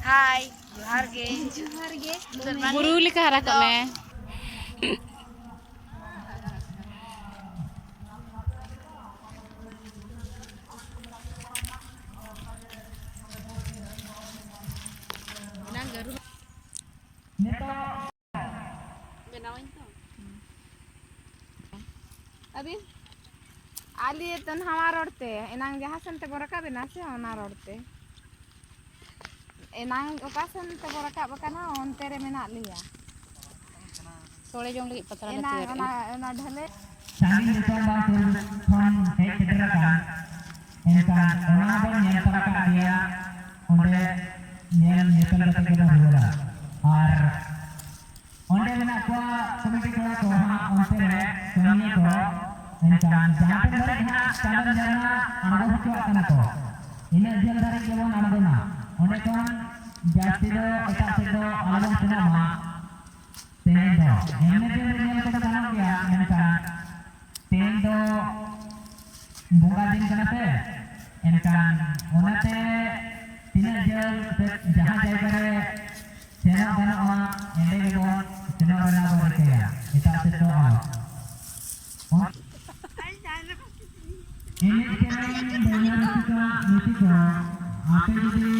Hai, Joharge. Buru lika harap me. अभी आली तन हमारा रोडते एनांग जहाँ सन ते बरका बिना से होना रोडते एनांग ओकासन ते बरका बकाना ओनते रे मेना लिया Sore jong lagi patra एनांग letir. ओना ढले Saling dicoba kon hek kederakan enkan ona ben nyel taraka dia onde nyel nyekal kata kita bola ar onde mena ko komiti ko ko onte re kami ko enkan jahan dari ha kadan jana anago ko kana ko ini jel dari jewon anago na onde kon jasti do eta sedo alam tuna ma tendo enne de nyel ko kana dia enkan tendo bunga din kana te enkan onate tina jel jahan jai kare sena dana ma ende ge bon sena rana bor ke ya eta se to ini kita ini banyak kita niti ko ape jadi